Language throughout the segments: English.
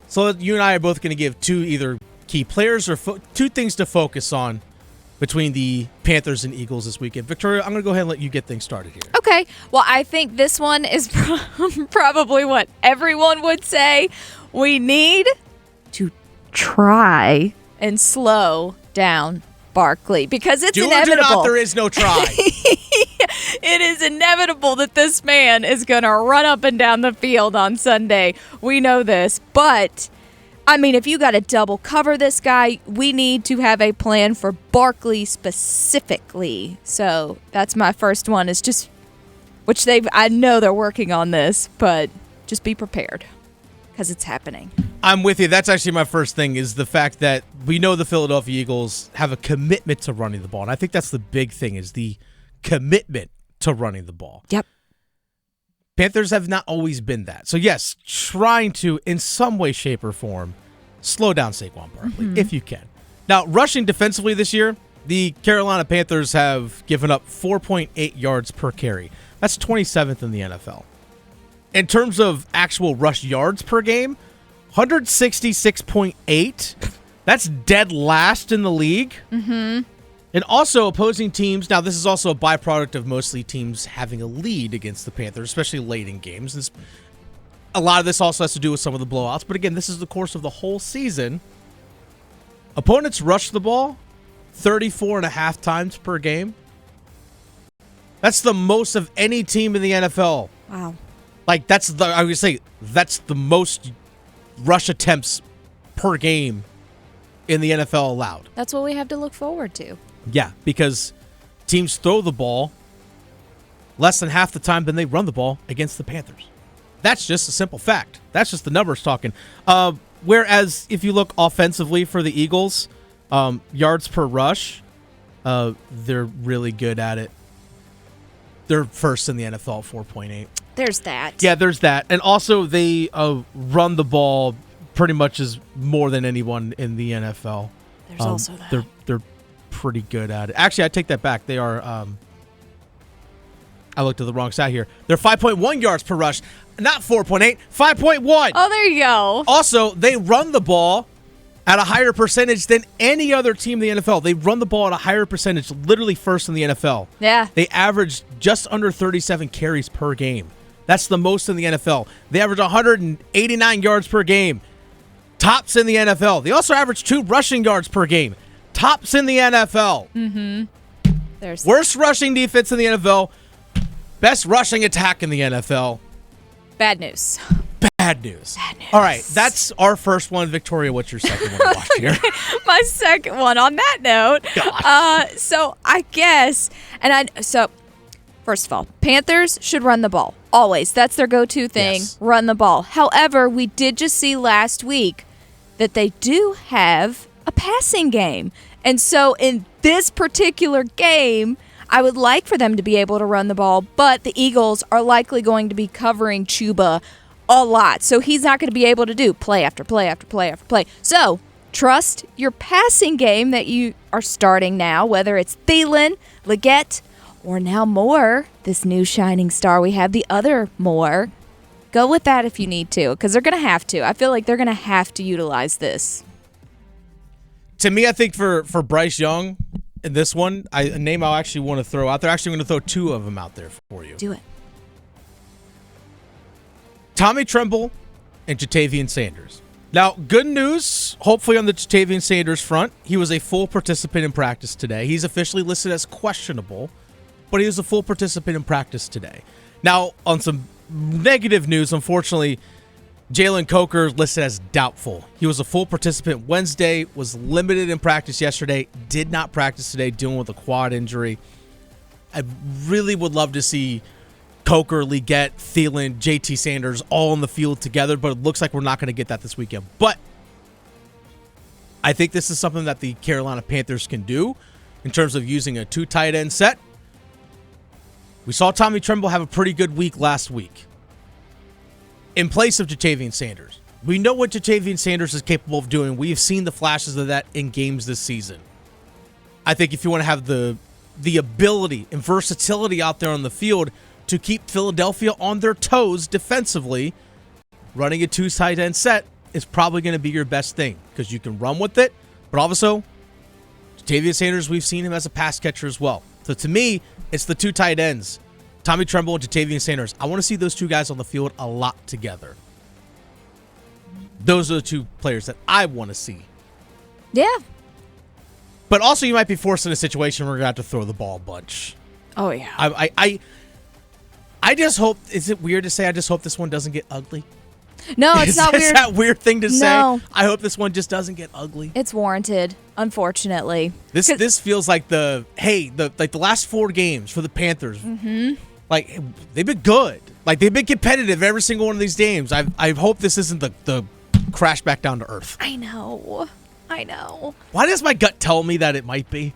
So you and I are both going to give two either key players or two things to focus on between the Panthers and Eagles this weekend. Victoria, I'm going to go ahead and let you get things started here. Okay. Well, I think this one is probably what everyone would say. We need to try and slow down Barkley because it's inevitable. Do not, there is no try. It is inevitable that this man is going to run up and down the field on Sunday. We know this. But, I mean, if you got to double cover this guy, we need to have a plan for Barkley specifically. So that's my first one is just, I know they're working on this, but just be prepared because it's happening. I'm with you. That's actually my first thing is the fact that we know the Philadelphia Eagles have a commitment to running the ball. And I think that's the big thing is the commitment to running the ball. Yep. Panthers have not always been that. So, yes, trying to, in some way, shape, or form, slow down Saquon Barkley, if you can. Now, rushing defensively this year, the Carolina Panthers have given up 4.8 yards per carry. That's 27th in the NFL. In terms of actual rush yards per game, 166.8. That's dead last in the league. Mm-hmm. And also opposing teams, now this is also a byproduct of mostly teams having a lead against the Panthers, especially late in games. A lot of this also has to do with some of the blowouts. But again, this is the course of the whole season. Opponents rush the ball 34.5 times per game. That's the most of any team in the NFL. Wow. Like, that's the most rush attempts per game in the NFL allowed. That's what we have to look forward to. Yeah, because teams throw the ball less than half the time than they run the ball against the Panthers. That's just a simple fact. That's just the numbers talking. Whereas if you look offensively for the Eagles, yards per rush, they're really good at it. They're first in the NFL at 4.8. There's that. Yeah, there's that. And also they run the ball pretty much as more than anyone in the NFL. There's also that. They're pretty good at it. Actually, I take that back. They are I looked at the wrong side here. They're 5.1 yards per rush. Not 4.8, 5.1. Oh, there you go. Also, they run the ball at a higher percentage than any other team in the NFL. They run the ball at a higher percentage, literally first in the NFL. Yeah. They average just under 37 carries per game. That's the most in the NFL. They average 189 yards per game. Tops in the NFL. They also average 2 rushing yards per game. Tops in the NFL. Mm-hmm. There's worst rushing defense in the NFL. Best rushing attack in the NFL. Bad news. Bad news. Bad news. All right, that's our first one. Victoria, what's your second one to watch here? My second one on that note. So I guess, first of all, Panthers should run the ball. Always. That's their go-to thing, yes. Run the ball. However, we did just see last week that they do have a passing game. And so in this particular game, I would like for them to be able to run the ball, but the Eagles are likely going to be covering Chuba a lot. So he's not going to be able to do play after play after play after play. So trust your passing game that you are starting now, whether it's Thielen, Legette, or now Moore, this new shining star we have, the other Moore. Go with that if you need to, because they're going to have to. I feel like they're going to have to utilize this. To me, I think for Bryce Young in this one, a name I actually want to throw out there. Actually, I'm going to throw 2 of them out there for you. Do it. Tommy Tremble and Jadeveon Sanders. Now, good news, hopefully on the Jadeveon Sanders front. He was a full participant in practice today. He's officially listed as questionable, but he was a full participant in practice today. Now, on some negative news, unfortunately, Jalen Coker listed as doubtful. He was a full participant Wednesday, was limited in practice yesterday, did not practice today, dealing with a quad injury. I really would love to see Coker, Legette, Thielen, JT Sanders all on the field together, but it looks like we're not going to get that this weekend. But I think this is something that the Carolina Panthers can do in terms of using a 2 tight end set. We saw Tommy Tremble have a pretty good week last week in place of Jadeveon Sanders. We know what Jadeveon Sanders is capable of doing. We have seen the flashes of that in games this season. I think if you want to have the ability and versatility out there on the field to keep Philadelphia on their toes defensively, running a 2 tight end set is probably going to be your best thing because you can run with it, but also Jadeveon Sanders, we've seen him as a pass catcher as well. So to me, it's the two tight ends, Tommy Tremble and Jadeveon Sanders. I want to see those two guys on the field a lot together. Those are the two players that I want to see. Yeah. But also, you might be forced in a situation where you're going to have to throw the ball a bunch. Oh, yeah. I just hope, is it weird to say I just hope this one doesn't get ugly? No, it's not weird. Is that weird thing to say? No. I hope this one just doesn't get ugly. It's warranted, unfortunately. This feels like the last 4 games for the Panthers. Mm-hmm. Like, they've been good. Like, they've been competitive every single one of these games. I hope this isn't the crash back down to earth. I know. Why does my gut tell me that it might be?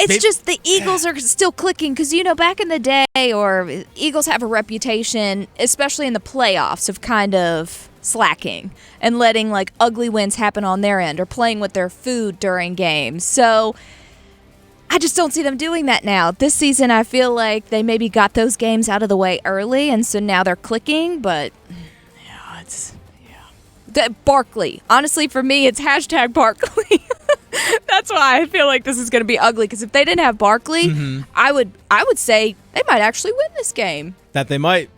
It's just the Eagles are still clicking because, back in the day, or Eagles have a reputation, especially in the playoffs, of kind of slacking and letting, like, ugly wins happen on their end or playing with their food during games. So I just don't see them doing that now. This season, I feel like they maybe got those games out of the way early, and so now they're clicking, but Barkley. Honestly, for me, it's hashtag Barkley. That's why I feel like this is going to be ugly, because if they didn't have Barkley, I would say they might actually win this game. That they might.